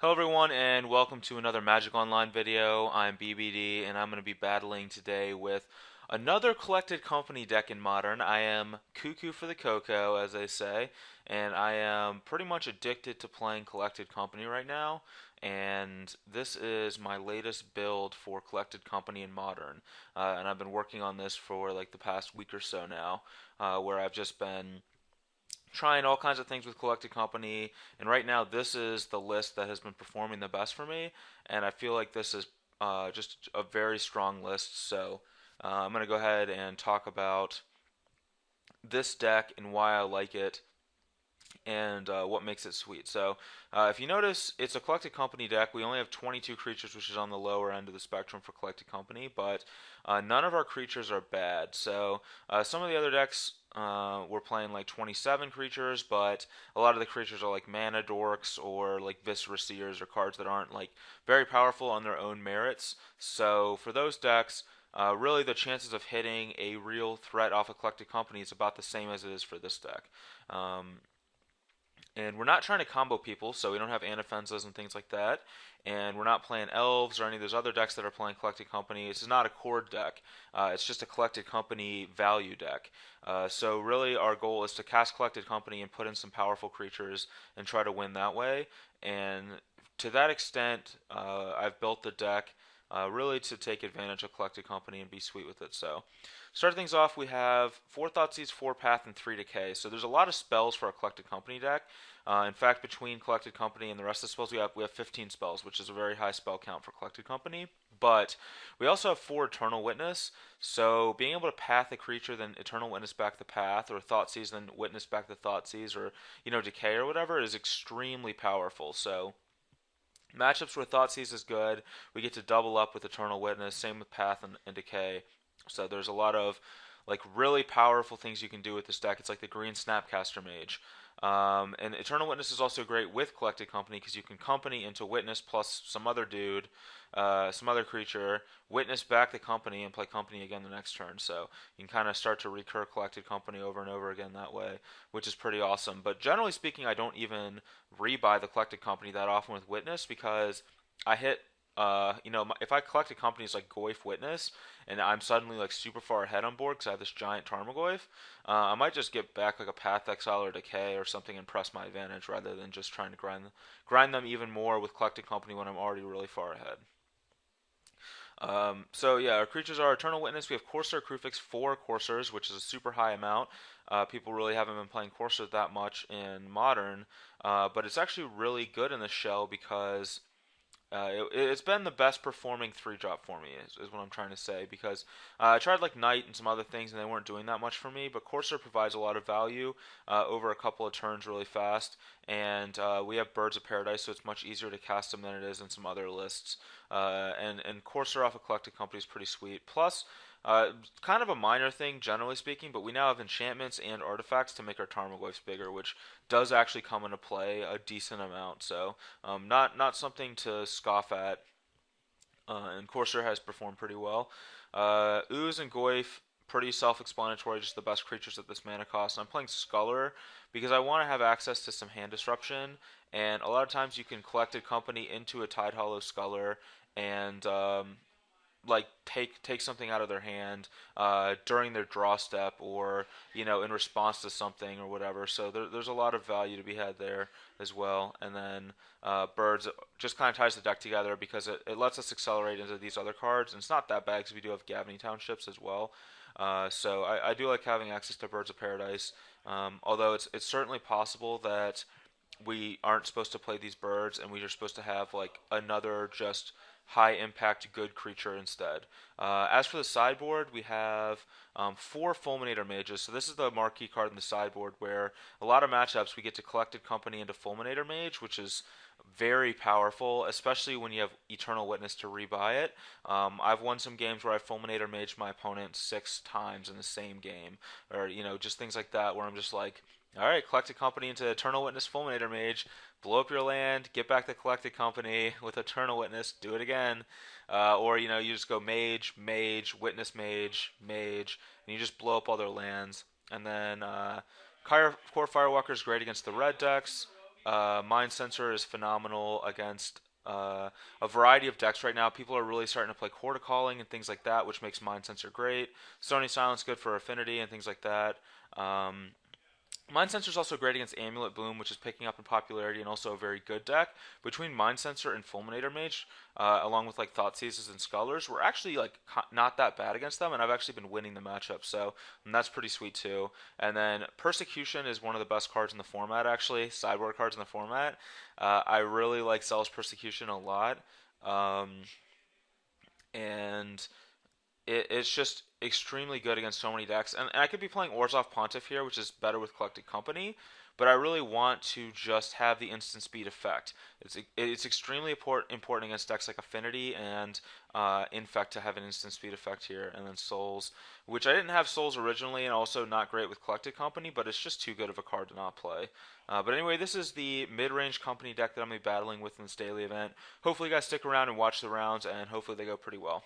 Hello everyone and welcome to another Magic Online video. I'm BBD and I'm going to be battling today with another Collected Company deck in Modern. I am cuckoo for the cocoa, as they say, and I am pretty much addicted to playing Collected Company right now. And this is my latest build for Collected Company in Modern. And I've been working on this for like the past week or so now, where I've just been trying all kinds of things with Collected Company, and right now this is the list that has been performing the best for me, and I feel like this is just a very strong list. So I'm going to go ahead and talk about this deck and why I like it and what makes it sweet. So, if you notice, it's a Collected Company deck. We only have 22 creatures, which is on the lower end of the spectrum for Collected Company, but none of our creatures are bad. So, some of the other decks we're playing like 27 creatures, but a lot of the creatures are like mana dorks or like Viscera Seers or cards that aren't like very powerful on their own merits. So, for those decks, really the chances of hitting a real threat off a Collected Company is about the same as it is for this deck. Um, and we're not trying to combo people, so we don't have Anafensas and things like that. And we're not playing Elves or any of those other decks that are playing Collected Company. This is not a core deck. It's just a Collected Company value deck. So really our goal is to cast Collected Company and put in some powerful creatures and try to win that way. And to that extent, I've built the deck really to take advantage of Collected Company and be sweet with it. So, start things off, we have 4 Thoughtseize, 4 Path, and 3 Decay. So there's a lot of spells for our Collected Company deck. In fact, between Collected Company and the rest of the spells, we have 15 spells, which is a very high spell count for Collected Company. But we also have 4 Eternal Witness, so being able to path a creature, then Eternal Witness back the path, or Thoughtseize, then Witness back the Thoughtseize, or Decay or whatever, is extremely powerful. So matchups where Thoughtseize is good, we get to double up with Eternal Witness, same with Path and Decay. So there's a lot of like really powerful things you can do with this deck. It's like the green Snapcaster Mage. And Eternal Witness is also great with Collected Company because you can company into Witness plus some other dude, some other creature, Witness back the company, and play company again the next turn. So you can kind of start to recur Collected Company over and over again that way, which is pretty awesome. But generally speaking, I don't even rebuy the Collected Company that often with Witness because I hit if I collect a companies like Goyf Witness and I'm suddenly like super far ahead on board because I have this giant Tarmogoyf, I might just get back like a Path Exile or Decay or something and press my advantage rather than just trying to grind them even more with Collected Company when I'm already really far ahead. So yeah, our creatures are Eternal Witness. We have Corsair Crufix, 4 Corsairs, which is a super high amount. People really haven't been playing Corsair that much in Modern, but it's actually really good in the shell because it's been the best performing 3-drop for me, is what I'm trying to say. Because I tried like Knight and some other things, and they weren't doing that much for me. But Corsair provides a lot of value over a couple of turns really fast, and we have Birds of Paradise, so it's much easier to cast them than it is in some other lists. And Corsair off a Collected Company is pretty sweet. Plus, kind of a minor thing, generally speaking, but we now have enchantments and artifacts to make our Tarmogoyfs bigger, which does actually come into play a decent amount. So, not something to scoff at. And Corsair has performed pretty well. Ooze and Goyf, pretty self-explanatory, just the best creatures at this mana cost. I'm playing Sculler because I want to have access to some hand disruption, and a lot of times you can Collected Company into a Tidehollow Sculler and like take something out of their hand during their draw step or in response to something or whatever. So there's a lot of value to be had there as well. And then birds just kind of ties the deck together because it lets us accelerate into these other cards, and it's not that bad because we do have Gavany Townships as well. So I do like having access to Birds of Paradise, although it's certainly possible that we aren't supposed to play these birds and we are supposed to have like another just high impact good creature instead. As for the sideboard, we have 4 Fulminator Mages. So this is the marquee card in the sideboard where a lot of matchups we get to Collected Company into Fulminator Mage, which is very powerful, especially when you have Eternal Witness to rebuy it. I've won some games where I Fulminator Mage my opponent 6 times in the same game, or just things like that where I'm just like, all right, Collected Company into Eternal Witness Fulminator Mage, blow up your land, get back the Collected Company with Eternal Witness, do it again. Or, you just go Mage, Mage, Witness Mage, Mage, and you just blow up all their lands. And then Core Firewalker is great against the red decks. Mind Sensor is phenomenal against a variety of decks right now. People are really starting to play Quarter Calling and things like that, which makes Mind Sensor great. Stony Silence good for Affinity and things like that. Um, Mind Sensor is also great against Amulet Boom, which is picking up in popularity and also a very good deck. Between Mind Sensor and Fulminator Mage, along with like Thought Seizes and Scholars, we're actually like not that bad against them, and I've actually been winning the matchup, so and that's pretty sweet too. And then Persecution is one of the best cards in the format, actually, sideboard cards in the format. I really like Cell's Persecution a lot, um, and it's just extremely good against so many decks. And I could be playing Orzhov Pontiff here, which is better with Collected Company, but I really want to just have the instant speed effect. It's extremely important against decks like Affinity and Infect to have an instant speed effect here. And then Souls, which I didn't have Souls originally, and also not great with Collected Company, but it's just too good of a card to not play. But anyway, this is the mid-range company deck that I'm going to be battling with in this daily event. Hopefully you guys stick around and watch the rounds, and hopefully they go pretty well.